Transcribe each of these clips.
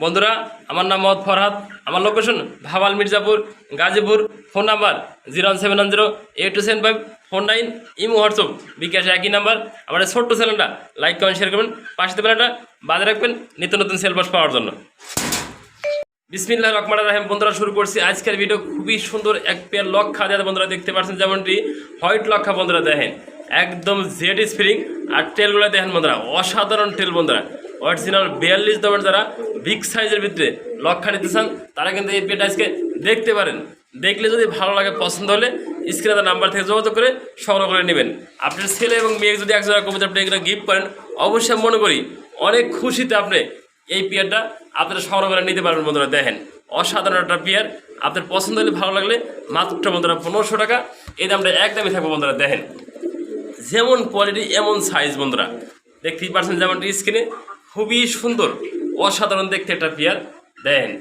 বন্ধুরা, আমার নাম মোহাম্মদ ফরহাদ। আমার location Bhawal Mirzapur, Gazipur. Phone number 01710827549। Imo WhatsApp bKash একই নাম্বার। আমার এই ছোট্ট চ্যানেলটা লাইক কমেন্ট শেয়ার করবেন, পাশে বেলাটা বাজে রাখবেন নিত্য নতুন সেল পাস পাওয়ার জন্য। বিসমিল্লাহির রহমানির রহিম। বন্ধুরা, শুরু করছি আজকের ভিডিও। খুবই সুন্দর এক পেয়ার লক্ষা যাতে বন্ধুরা দেখতে পাচ্ছেন, যেমনটি হোয়াইট লক্ষা বন্ধুরা দেখেন, একদম জেড স্প্রিং। আর টেলগুলো দেখেন বন্ধুরা, অসাধারণ টেল বন্ধুরা, অরিজিনাল 42 দামের যারা বিগ সাইজের ভিতরে লক্ষা নিতে চান তারা কিন্তু এই পেয়ারটা আজকে দেখতে পারেন। দেখলে যদি ভালো লাগে, পছন্দ হলে স্ক্রিনে তার নাম্বার থেকে যোগাযোগ করে সংগ্রহ করে নেবেন। আপনার ছেলে এবং মেয়ে যদি একজোড়া কবুতর আপনি এগুলো গিফট করেন, অবশ্যই মনে করি অনেক খুশিতে আপনি এই পেয়ারটা আপনারা সংগ্রহ করে নিতে পারবেন। বন্ধুরা দেখেন, অসাধারণ একটা পেয়ার। আপনার পছন্দ হলে, ভালো লাগলে মাত্র বন্ধুরা 1500 টাকা। এই দামটা একদমই থাকবে বন্ধুরা। দেখেন যেমন কোয়ালিটি এমন সাইজ বন্ধুরা, দেখতেই পাচ্ছেন যেমনটি স্ক্রিনে। খুবই সুন্দর অসাধারণ দেখতে একটা পেয়ার। দেখেন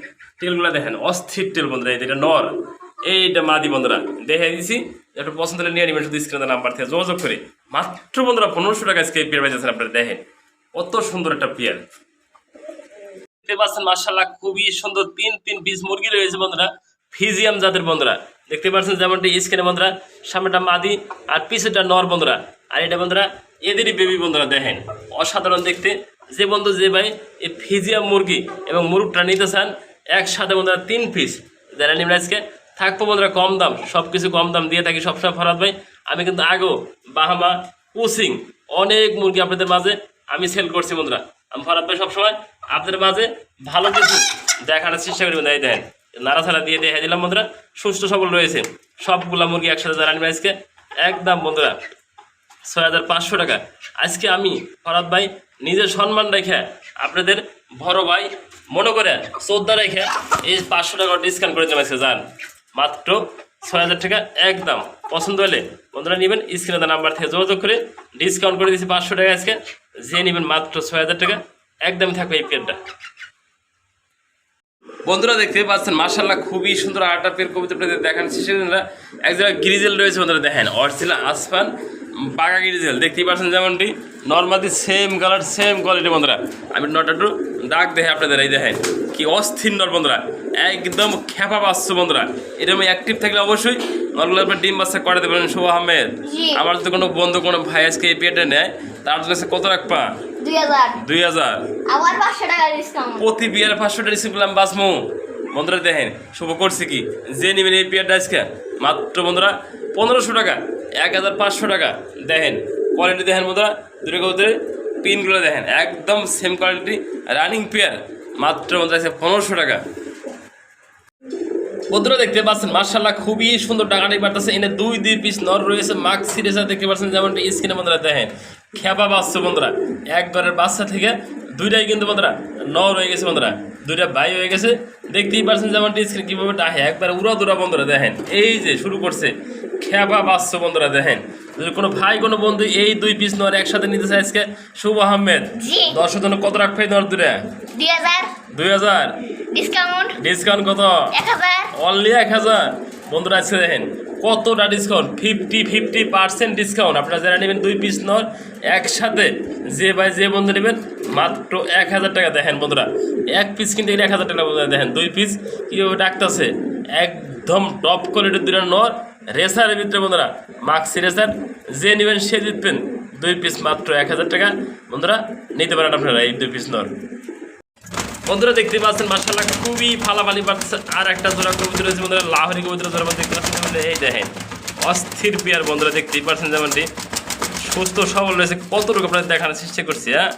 তেলগুলো দেখেন, অস্থির তেল বন্ধুরা। এটা নর, এইটা মাদি বন্ধুরা দেখে দিয়েছি। একটু পছন্দ হলে নিয়ে নেবেন শুধু স্ক্রিনের নাম্বার থেকে যোগাযোগ করে। মাত্র বন্ধুরা 1500 টাকা আজকে এই পেয়ার পাইতেছেন আপনারা। দেখেন কত সুন্দর একটা পেয়ার দেখতে পাচ্ছেন। মাশাআল্লাহ খুবই সুন্দর 3 পিস মুরগি রয়েছে বন্ধুরা, ফিজিয়াম জাতের বন্ধুরা। দেখতে পাচ্ছেন যেমনটি স্ক্রিনে বন্ধুরা, সামনেটা মাদি আর পিছেটা নর বন্ধুরা। আর এটা বন্ধুরা এদেরই বেবি বন্ধুরা। দেখেন অসাধারণ দেখতে। যে বন্ধু যে ভাই এই ফিজিয়াম মুরগি এবং মুরগটা নিতে চান একসাথে বন্ধুরা 3 পিস যারা নিবেন আজকে থাকবো বন্ধুরা কম দাম। সব কিছু কম দাম দিয়ে থাকি সবসময় ফরহাদ ভাই। আমি কিন্তু আগেও বাহামা, কুচিং অনেক মুরগি আপনাদের মাঝে আমি সেল করছি বন্ধুরা। আমি ফরহাদ ভাই সবসময় আপনাদের মাঝে ভালো কিছু দেখানোর চেষ্টা করি। এই দেখেন নাড়াছাড়া দিয়ে দেখে দিলাম বন্ধুরা, সুস্থ সবল রয়েছে সবগুলা মুরগি একসাথে যারা নিবেন আজকে একদম বন্ধুরা 6500 টাকা। আজকে আমি ফরহাদ ভাই নিজের সম্মান রেখে আপনাদের বড় ভাই মনে করে শ্রদ্ধা রেখে এই 500 টাকা ডিসকাউন্ট করে দিলাম আজকে। যান মাত্র 6000 টাকা একদম। পছন্দ হলে বন্ধুরা নেবেন, স্ক্রিনে নাম্বার থেকে যোগাযোগ করে ডিসকাউন্ট করে দিয়েছি 500 টাকা আজকে। যে নেবেন মাত্র 6000 টাকা একদমই থাকবে এই পেয়ারটা। বন্ধুরা দেখতে পাচ্ছেন মাশাআল্লাহ খুবই সুন্দর আটা পেয়ার কবিতা দেখান শেষে এক জায়গায় গ্রিজেল রয়েছে বন্ধুরা। দেখেন অরিজিনাল আসফান বাঘা গ্রিজেল দেখতেই পাচ্ছেন, যেমনটি normally same colour same quality বন্ধুরা। আমি নটা একটু দাগ দেখে আপনাদের এই দেখেন কি অস্থির নর বন্ধুরা, একদম খেপা পাচ্ছ বন্ধুরা। এরকম অ্যাক্টিভ থাকলে অবশ্যই নরগুলো আপনার ডিম বাচ্চা করে দেবেন। শোভা আহমেদ, আমার যদি কোনো বন্ধু কোনো ভাই আজকে এই পেয়ারটা নেয় তার জন্য কত রাখবা? 2000। আবার 500 টাকা ডিসকাউন্ট। প্রতি বিয়ার 500 টাকা রিসিভ করলাম বাসমু বন্ধুরা। দেখেন শুভ করছি কি, যে নেবেন এই পেয়ারটা আজকে মাত্র বন্ধুরা 1500 টাকা 1500 টাকা। দেখেন কোয়ালিটি দেখেন বন্ধুরা, দুটো কবুতরের পিনগুলো দেখেন একদম সেম কোয়ালিটি রানিং পেয়ার মাত্র বন্ধুরা 1500 টাকা। বন্ধুরা দেখতে পাচ্ছেন মাশাআল্লাহ খুবই সুন্দর টাকাটাই বাড়তেছে। এনে 2 পিস নর রয়েছে মাক সিরিজা দেখতে পাচ্ছেন, যেমনটি স্ক্রিনে বন্ধুরা দেখেন খেপা বাচ্চা বন্ধুরা। একবারের বাচ্চা থেকে দুইটাই কিন্তু বন্ধুরা নর হয়ে গেছে বন্ধুরা, দুইটা ভাই হয়ে গেছে। দেখতেই পাচ্ছেন যেমনটি স্ক্রিন কীভাবে টাহে একবার উড়া দুরা বন্ধুরা। দেখেন এই যে শুরু করছে খেপা বাচ্চা বন্ধুরা। দেখেন যদি কোনো ভাই কোনো বন্ধু এই 2 পিস নর একসাথে নিতে চায় আজকে শুভ আহমেদ 10 জন্য কত রাখবে নর দুরা? 2000 ডিসকাউন্ট কত? 1000 অনলি 1000 বন্ধুরা। আজকে দেখেন কতটা ডিসকাউন্ট, 50% ডিসকাউন্ট। আপনারা যারা নেবেন 2 পিস নর একসাথে, যে ভাই যে বন্ধু নেবেন মাত্র 1000 টাকা। দেখেন বন্ধুরা এক পিস কিন্তু 1000 টাকা বন্ধুরা। দেখেন 2 পিস কীভাবে ডাকতেছে, একদম টপ কোয়ালিটির 2টা নর রেসারের ভিতরে বন্ধুরা, মাক্সি রেসার। যে নেবেন সে জিতবেন। 2 পিস মাত্র 1000 টাকা বন্ধুরা নিতে পারেন আপনারা এই 2 পিস নর। বন্ধুরা দেখতে পাচ্ছেন মাশাআল্লাহ খুবই ফালাফালি পাচ্ছে। আর একটা জোড়া কবুতর রয়েছে বন্ধুরা, লাহোরি কবুতর জোড়া দেখতে পাচ্ছেন। এই দেখেন অস্থির পেয়ার বন্ধুরা, দেখতেই পাচ্ছেন যেমনটি সুস্থ সবল রয়েছে। কতটুকু আপনাদের দেখানোর চেষ্টা করছি। হ্যাঁ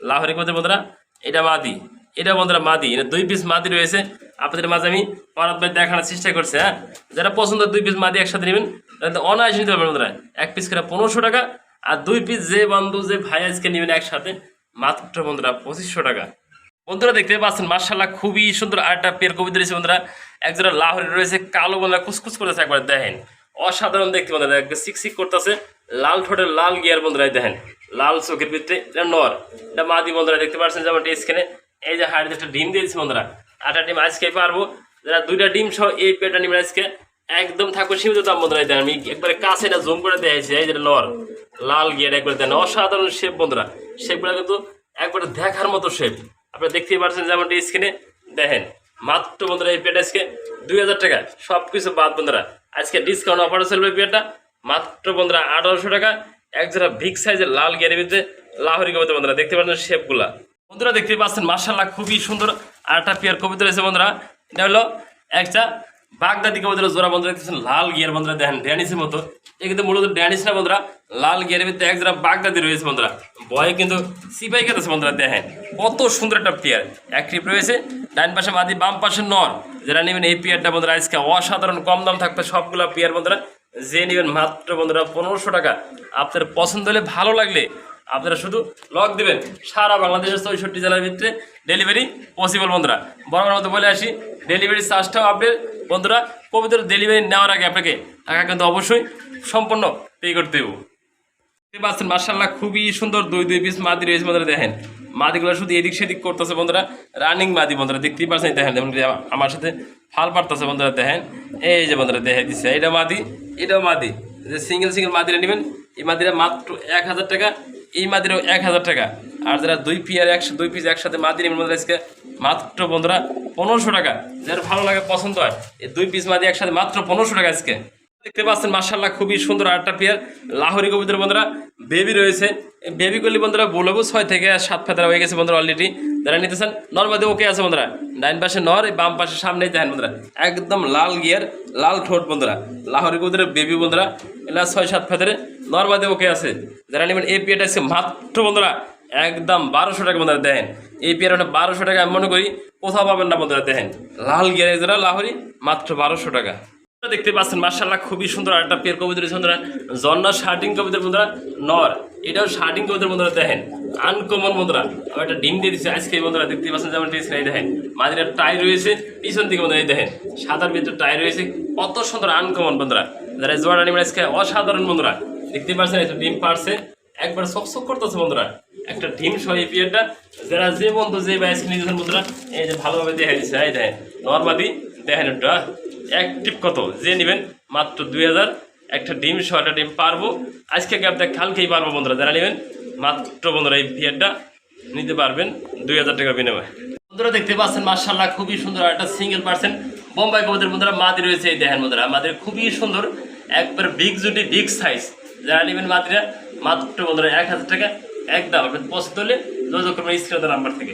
লাহোরি কবুতর বন্ধুরা, এটা মাদি, এটা বন্ধুরা মাদি। এটা 2 পিস মাদি রয়েছে আপনাদের মাঝে আমি ফরহাদ ভাই দেখানোর চেষ্টা করছি। হ্যাঁ যারা পছন্দ 2 পিস মাদি একসাথে নেবেন তাহলে অনায়াসে নিতে পারবেন বন্ধুরা। 1 পিস করে 1500 টাকা। আর 2 পিস যে বন্ধু যে ভাই আজকে নেবেন একসাথে মাত্র বন্ধুরা 2500 টাকা। বন্ধুরা দেখতে পাচ্ছেন মাশাআল্লাহ খুবই সুন্দর আরেকটা পেয়ার কবুতর রয়েছে বন্ধুরা। একজোড়া লাহোরি রয়েছে কালো বন্ধুরা, কুচকুচ করতেছে একবার। দেখেন অসাধারণ দেখতে বন্ধুরা, একবার সিকসিক করতেছে, লাল ঠোঁটের লাল গিয়ার বন্ধুরা। দেখেন লাল চোখের ভিতরে এটা নর, এটা মাদি বন্ধুরা। দেখতে পাচ্ছেন যেমন স্ক্রিনে এই যে হাড়িতে একটা ডিম দিয়েছে বন্ধুরা। 8টা ডিম আজকে পারবো। যারা 2টা ডিম সহ এই পেয়ারটা নেবেন আজকে একদম থাকবে সীমিত দাম বন্ধুরা। দেখেন আমি একবারে কাছে এটা জুম করে দিয়েছি। এই যে নর লাল গিয়ার একবার দেন, অসাধারণ শেপ বন্ধুরা। শেপগুলো কিন্তু একবারে দেখার মতো শেপ। আপনারা দেখতেই পাচ্ছেন যেমনটি স্ক্রিনে দেখেন মাত্র বন্ধুরা এই পেয়ারটা আজকে 2000 টাকা, সব কিছু বাদ বন্ধুরা। আজকে ডিসকাউন্ট অফার চলবে পেয়ারটা মাত্র বন্ধুরা 1800 টাকা। এক জোড়া বিগ সাইজের লাল গিয়ারের ভিতরে লাহোরি কবুতর বন্ধুরা, দেখতে পাচ্ছেন শেপগুলা বন্ধুরা, দেখতে পাচ্ছেন মাশাআল্লাহ খুবই সুন্দর। আর একটা পেয়ার কবুতর রয়েছে বন্ধুরা, এটা হলো একটা বাগদাদি কবুতরের জোড়া বন্ধুরা, দেখতেছেন লাল গিয়ার বন্ধুরা, দেখেন ড্যানিসের মতো। এ কিন্তু মূলত ড্যানিস না বন্ধুরা, লাল গিয়ারের ভিতরে এক জোড়া বাগদাদি রয়েছে বন্ধুরা, বয়ে কিন্তু সিপাই খেতেছে বন্ধুরা। দেখেন কত সুন্দর একটা পেয়ার, এক ট্রিপ রয়েছে, ডান পাশে মাদি বাম পাশে নর। যারা নেবেন এই পেয়ারটা বন্ধুরা আজকে অসাধারণ কম দাম থাকবে সবগুলা পেয়ার বন্ধুরা, যে নেবেন মাত্র বন্ধুরা 1500 টাকা। আপনার পছন্দ হলে ভালো লাগলে আপনারা শুধু লক দিবেন। সারা বাংলাদেশের 64 জেলার ভিতরে ডেলিভারি পসিবল বন্ধুরা। বরাবর মতো বলে আসি, ডেলিভারি চার্জটাও আপনার বন্ধুরা কবুতর ডেলিভারি নেওয়ার আগে আপনাকে টাকা কিন্তু অবশ্যই সম্পূর্ণ পে করতে দেবো। দেখতে পাচ্ছেন মাশাআল্লাহ খুবই সুন্দর দুই পিস মাদি রয়েছে বন্ধুরা। দেখেন মাদিগুলো শুধু এদিক সেদিক করতেছে বন্ধুরা, রানিং মাদি বন্ধুরা, দেখতেই পাচ্ছেন। দেখেন যেমন আমার সাথে ফাল পারতেছে বন্ধুরা। দেখেন এই যে বন্ধুরা দেখে দিচ্ছে, এটা মাদি এটাও মাদি। যে সিঙ্গেল মাদিরা নেবেন এই মাদিরা মাত্র 1000 টাকা, এই মাদিরাও 1000 টাকা। আর যারা দুই পিস একসাথে মাদি নেবেন বন্ধুরা আজকে মাত্র বন্ধুরা 1500 টাকা। যার ভালো লাগে পছন্দ হয় এই দুই পিস মাদি একসাথে মাত্র 1500 টাকা আজকে। দেখতে পাচ্ছেন মাশাআল্লাহ খুবই সুন্দর আরেকটা পেয়ার লাহোরি কবুতর বন্ধুরা, বেবি রয়েছে। বেবি করলে বন্ধুরা বলবো 6 থেকে 7 ফেদারা হয়ে গেছে বন্ধুরা অলরেডি। যারা নিতেছেন নর্মাদি ওকে আছে বন্ধুরা, ডাইন পাশে নর, বাম পাশে সামনেই দেখেন বন্ধুরা একদম লাল গিয়ার লাল ঠোঁট বন্ধুরা, লাহোরি কবুতরের বেবি বন্ধুরা, এলা 6-7 ফেদারে নর্মাদি ওকে আছে। যারা নেবেন এই পেয়ারটা আছে মাত্র বন্ধুরা একদম 1200 টাকা বন্ধুরা। দেখেন এই পেয়ারটা 1200 টাকা আমি মনে করি কোথাও পাবেন না বন্ধুরা। দেখেন লাল গিয়ারের যারা লাহোরি মাত্র 1200 টাকা। দেখতে পাচ্ছেন মাশাআল্লাহ খুবই সুন্দর আরেকটা পেয়ার কবুতর রয়েছে বন্ধুরা, জন্না শার্টিং কবুতর বন্ধুরা নর, এটাও শার্টিং কবুতর বন্ধুরা। দেখেন আনকমন বন্ধুরা, আমি একটা ডিম দিয়ে দিচ্ছি আজকে বন্ধুরা, দেখতে পাচ্ছেন যেমন টেস্ট নাই। দেখেন মাদিরার টাই রয়েছে পিছন দিকে বন্ধুরা, এই দেখেন সাদার ভিতরে টাই রয়েছে, কত সুন্দর আনকমন বন্ধুরা। যারা জোয়ার আনিমের আজকে অসাধারণ বন্ধুরা, দেখতে পাচ্ছেন এই ডিম পারছে একবার চকচক করতেছে বন্ধুরা, একটা ডিম সহ এই পেয়ারটা। যারা যে বন্ধু যে বাইস কিনে দিয়েছেন বন্ধুরা, এই যে ভালোভাবে দেখা দিচ্ছে, এই দেখেন নর্মাদি দেখেন একটা অ্যাক্টিভ কত, যে নেবেন মাত্র 2000। একটা ডিম সহ একটা ডিম পারবো আজকে গ্যাপ দেখ কালকেই পারবো বন্ধুরা। যারা নেবেন মাত্র বন্ধুরা এই পেয়ারটা নিতে পারবেন 2000 টাকা বিনিময়ে। বন্ধুরা দেখতে পাচ্ছেন মাশাআল্লাহ খুবই সুন্দর একটা সিঙ্গেল পার্সেন্ট বোম্বাই কবুতর বন্ধুরা মাদি রয়েছে, এই দেখেন বন্ধুরা মাদির খুবই সুন্দর একবার বিগ জুটি বিগ সাইজ। যারা নেবেন মাদিরা মাত্র বন্ধুরা 1000 টাকা একদম। আপনার পছন্দ হলে যোগাযোগ করবেন স্ক্রিনে নাম্বার থেকে।